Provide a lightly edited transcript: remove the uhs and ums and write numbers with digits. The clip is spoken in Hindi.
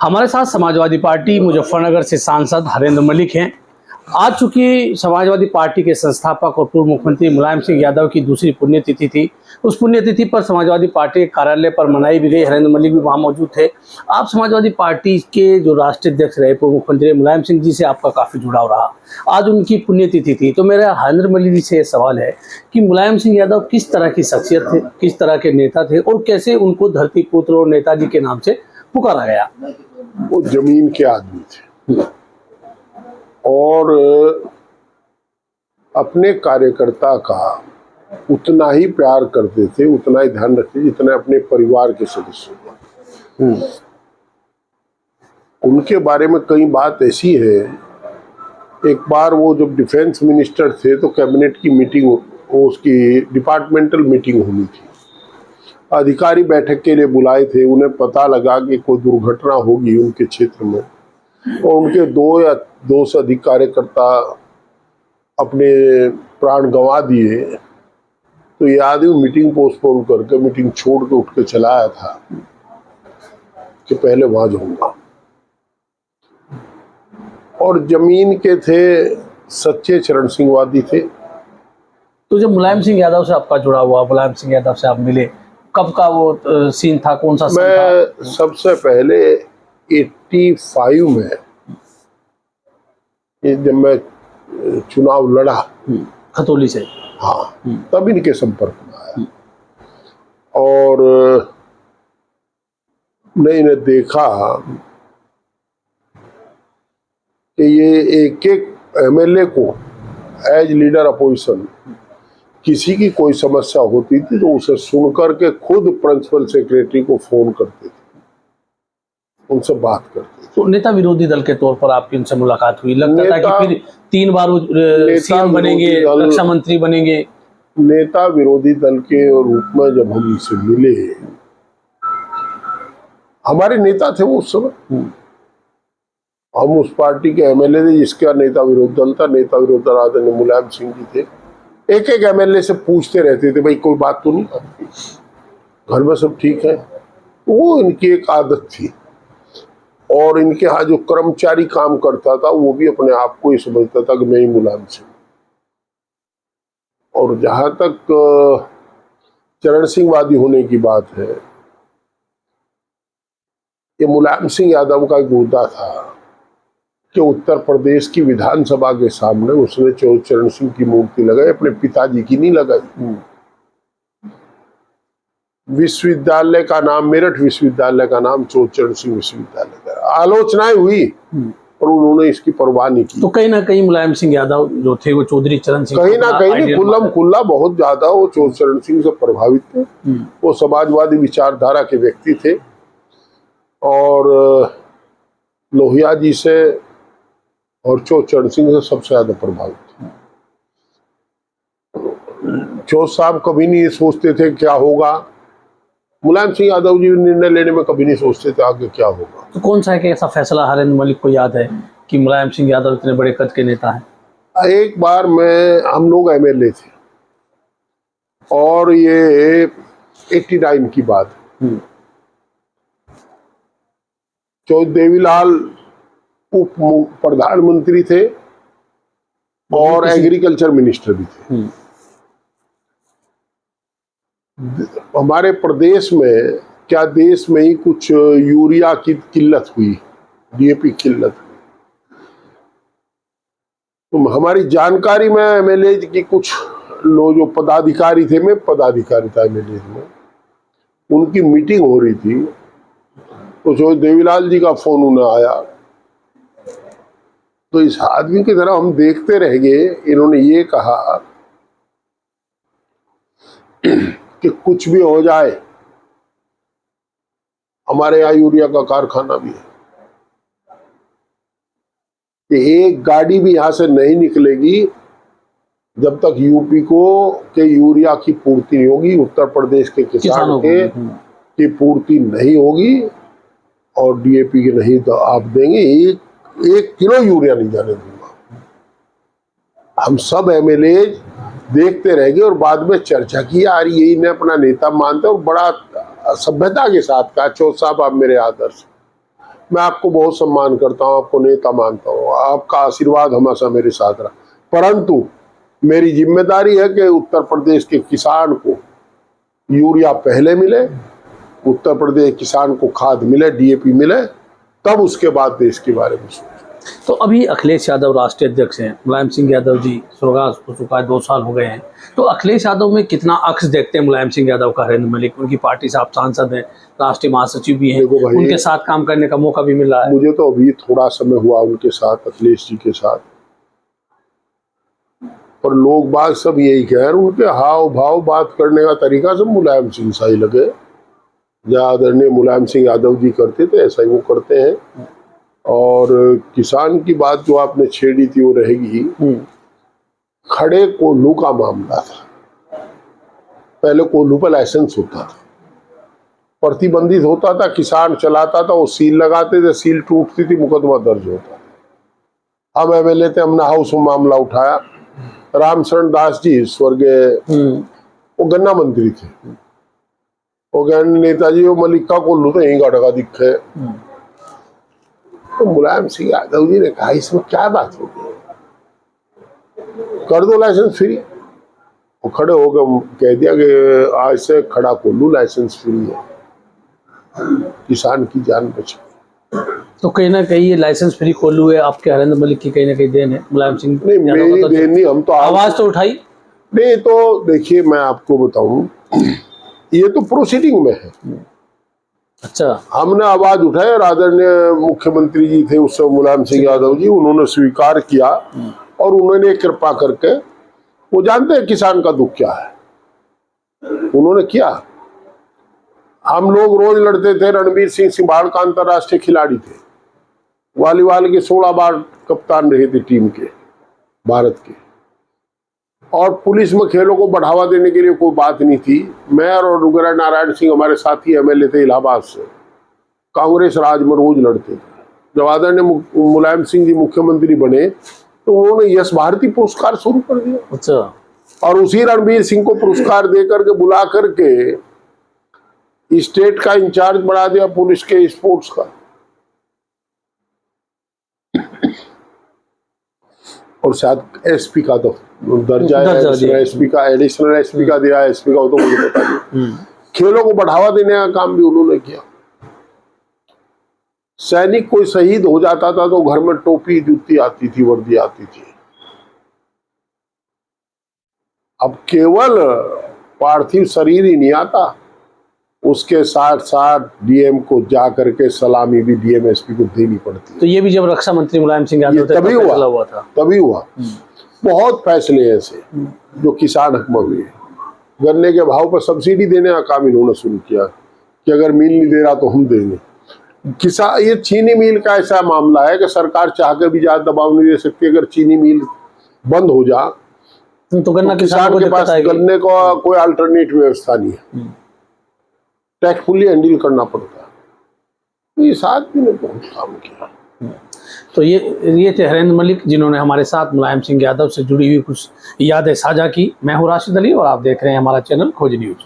हमारे साथ समाजवादी पार्टी मुजफ्फरनगर से सांसद हरेंद्र मलिक हैं। आज चूंकि समाजवादी पार्टी के संस्थापक और पूर्व मुख्यमंत्री मुलायम सिंह यादव की दूसरी पुण्यतिथि थी, उस पुण्यतिथि पर समाजवादी पार्टी के कार्यालय पर मनाई भी गई। हरेंद्र मलिक भी वहां मौजूद थे। आप समाजवादी पार्टी के जो राष्ट्रीय अध्यक्ष रहे पूर्व मुख्यमंत्री मुलायम सिंह जी से आपका काफ़ी जुड़ाव रहा। आज उनकी पुण्यतिथि थी, तो मेरा हरेंद्र मलिक जी से ये सवाल है कि मुलायम सिंह यादव किस तरह की शख्सियत थे, किस तरह के नेता थे और कैसे उनको धरती पुत्र और नेताजी के नाम से पुकारा गया। वो जमीन के आदमी थे और अपने कार्यकर्ता का उतना ही प्यार करते थे, उतना ही ध्यान रखते जितना अपने परिवार के सदस्यों का। उनके बारे में कई बात ऐसी है। एक बार वो जब डिफेंस मिनिस्टर थे तो कैबिनेट की मीटिंग, उसकी डिपार्टमेंटल मीटिंग होनी थी। अधिकारी बैठक के लिए बुलाए थे। उन्हें पता लगा कि कोई दुर्घटना होगी उनके क्षेत्र में और उनके 2 या 2 से अधिक कार्यकर्ता अपने प्राण गंवा दिए। तो ये आदमी मीटिंग पोस्टपोन करके, मीटिंग छोड़ के उठ के चला आया था कि पहले वहां जाऊंगा। और जमीन के थे, सच्चे चरण सिंहवादी थे। तो जब मुलायम सिंह यादव से आपका जुड़ा हुआ, मुलायम सिंह यादव से आप मिले, कब का वो सीन था, कौन सा सन था? मैं सबसे पहले 85 में जब मैं चुनाव लड़ा खतौली से, हाँ, तब इनके संपर्क में आया और मैंने इन्हें देखा कि ये एक एमएलए को एज लीडर अपोजिशन किसी की कोई समस्या होती थी तो उसे सुनकर के खुद प्रिंसिपल सेक्रेटरी को फोन करते थे, उनसे बात करते थे। तो नेता विरोधी दल के तौर पर आपकी उनसे मुलाकात हुई? लगता था कि फिर 3 बार वो सीएम बनेंगे, रक्षा मंत्री बनेंगे। नेता विरोधी दल के रूप में जब हम उनसे मिले, हमारे नेता थे वो उस समय, हम उस पार्टी के एमएलए थे जिसका नेता विरोधी दल था। नेता विरोधी दल आदरणीय मुलायम सिंह जी थे। एक एमएलए से पूछते रहते थे, भाई कोई बात तो नहीं, घर में सब ठीक है। वो इनकी एक आदत थी। और इनके यहाँ जो कर्मचारी काम करता था वो भी अपने आप को ही समझता था कि मैं ही मुलायम सिंह। और जहां तक चरण सिंहवादी होने की बात है, ये मुलायम सिंह यादव का एक मुद्दा था कि उत्तर प्रदेश की विधानसभा के सामने उसने चरण सिंह की मूर्ति लगाई, अपने पिताजी की नहीं लगाई। विश्वविद्यालय का नाम, मेरठ विश्वविद्यालय का नाम चरण सिंह विश्वविद्यालय का। आलोचनाएं हुई और उन्होंने इसकी परवाह नहीं की। तो कहीं ना कहीं मुलायम सिंह यादव जो थे वो चौधरी चरण सिंह, कहीं ना कहीं खुल्लम खुल्ला बहुत ज्यादा वो चरण सिंह से प्रभावित थे। वो समाजवादी विचारधारा के व्यक्ति थे और लोहिया जी से और चरण सिंह से सबसे ज्यादा प्रभावित थे। साहब कभी नहीं सोचते थे क्या होगा। मुलायम सिंह यादव जी निर्णय लेने में कभी नहीं सोचते थे आगे क्या होगा। तो कौन सा है कि ऐसा फैसला हरेंद्र मलिक को याद है कि मुलायम सिंह यादव इतने बड़े कद के नेता हैं? एक बार हम लोग एमएलए थे और ये 89 की बात, देवीलाल उप प्रधानमंत्री थे और एग्रीकल्चर मिनिस्टर भी थे। हमारे प्रदेश में, क्या देश में ही कुछ यूरिया की किल्लत हुई, डीएपी किल्लत हुई। तो हमारी जानकारी में एमएलए की कुछ लोग जो पदाधिकारी थे, मैं पदाधिकारी था एमएलए में, उनकी मीटिंग हो रही थी तो जो देवीलाल जी का फोन उन्हें आया। तो इस आदमी की तरह हम देखते रह गए। इन्होंने ये कहा कि कुछ भी हो जाए, हमारे यहाँ यूरिया का कारखाना भी है, कि एक गाड़ी भी यहां से नहीं निकलेगी जब तक यूपी को के यूरिया की पूर्ति नहीं होगी, उत्तर प्रदेश के किसानों के की पूर्ति नहीं होगी और डीएपी की नहीं तो आप देंगे। एक किलो यूरिया नहीं जाने दूंगा। हम सब एमएलए देखते रह गए और बाद में चर्चा की आ रही है, इन्हें अपना नेता मानते और बड़ा सभ्यता के साथ कहा, साहब आप मेरे आदर्श। मैं आपको बहुत सम्मान करता हूँ, आपको नेता मानता हूँ, आपका आशीर्वाद हमेशा मेरे साथ रहा, परंतु मेरी जिम्मेदारी है कि उत्तर प्रदेश के किसान को यूरिया पहले मिले, उत्तर प्रदेश किसान को खाद मिले, डीएपी मिले, तब उसके बाद देश के बारे में सोचें। तो अभी अखिलेश यादव राष्ट्रीय अध्यक्ष हैं, मुलायम सिंह यादव जी स्वर्गवास हो चुका है, 2 साल हो गए हैं, तो अखिलेश यादव में कितना अक्स देखते हैं मुलायम सिंह यादव का? हरेंद्र मलिक उनकी पार्टी से आप सांसद हैं, राष्ट्रीय महासचिव भी हैं, देखो भाई, उनके साथ काम करने का मौका भी मिल रहा है। मुझे तो अभी थोड़ा समय हुआ उनके साथ, अखिलेश जी के साथ, और लोग बात सब यही कह रहे, उनके हाव भाव बात करने का तरीका सब मुलायम सिंह सा ही लगे। जो आदरणीय मुलायम सिंह यादव जी करते थे ऐसा ही वो करते हैं। और किसान की बात जो आपने छेड़ी थी वो रहेगी, खड़े कोल्हू का मामला था। पहले कोल्हू पर लाइसेंस होता था, प्रतिबंधित होता था, किसान चलाता था, वो सील लगाते थे, सील टूटती थी, मुकदमा दर्ज होता था। हम एमएलए थे, हमने हाउस में मामला उठाया। रामशरण दास जी स्वर्गीय, वो गन्ना मंत्री थे, वो कहने नेताजी वो मलिका कोल्हू तो यही गाढ़ा दिखे। तो मुलायम सिंह यादव जी ने कहा इसमें क्या बात होगी, कर दो लाइसेंस फ्री। वो खड़े हो गए, कह दिया कि आज से खड़ा कोल्हू लाइसेंस फ्री है, किसान की जान बचे। तो कहीं ना कहीं ये लाइसेंस फ्री कोल्हू है आपके हरेंद्र मलिक की कहीं ना कहीं देन है मुलायम सिंह? नहीं, मेरी देन नहीं, हम तो आवाज तो उठाई नहीं। तो देखिए मैं आपको बताऊं, ये तो प्रोसीडिंग में है। अच्छा, हमने आवाज उठाई और आदरणीय मुख्यमंत्री जी थे उस समय मुलायम सिंह यादव जी, उन्होंने स्वीकार किया और उन्होंने कृपा करके, वो जानते हैं किसान का दुख क्या है, उन्होंने किया। हम लोग रोज लड़ते थे, रणवीर सिंह सिंबाड़ का अंतरराष्ट्रीय खिलाड़ी थे, वॉलीबॉल के 16 बार कप्तान रहे थे टीम के भारत के, और पुलिस में खेलों को बढ़ावा देने के लिए कोई बात नहीं थी। मैं और रुगरा नारायण सिंह हमारे साथी एमएलए थे इलाहाबाद से, कांग्रेस राज में रोज लड़ते थे। जब आदरणीय मुलायम सिंह जी मुख्यमंत्री बने तो उन्होंने यश भारती पुरस्कार शुरू कर दिया। अच्छा, और उसी रणवीर सिंह को पुरस्कार दे करके बुला करके स्टेट का इंचार्ज बढ़ा दिया पुलिस के स्पोर्ट्स का। और शायद एसपी का तो दर्जा है, एसपी का एडिशनल एसपी का दिया, एसपी का वो तो मुझे पता नहीं। खेलों को बढ़ावा देने का काम भी उन्होंने किया। सैनिक कोई शहीद हो जाता था तो घर में टोपी जूती आती थी, वर्दी आती थी। अब केवल पार्थिव शरीर ही नहीं आता, उसके साथ साथ डीएम को जा करके सलामी भी डीएम एसपी को देनी पड़ती है। तो ये भी जब रक्षा मंत्री मुलायम सिंह यादव थे तभी हुआ था, तभी हुआ। बहुत फैसले ऐसे जो किसान हक में हुए। गन्ने के भाव पर सब्सिडी देने का काम इन्होंने शुरू किया कि अगर मिल नहीं दे रहा तो हम देंगे। किसान, ये चीनी मिल का ऐसा मामला है कि सरकार चाह कर भी ज्यादा दबाव नहीं दे सकती। अगर चीनी मिल बंद हो जा तो गन्ना किसान के पास गन्ने का कोई अल्टरनेट व्यवस्था नहीं है, टैक्सफुली हैंडल करना पड़ता है। तो इस आदमी ने बहुत काम किया। तो ये थे हरेंद्र मलिक, जिन्होंने हमारे साथ मुलायम सिंह यादव से जुड़ी हुई कुछ यादें साझा की। मैं हूँ राशिद अली और आप देख रहे हैं हमारा चैनल खोज न्यूज।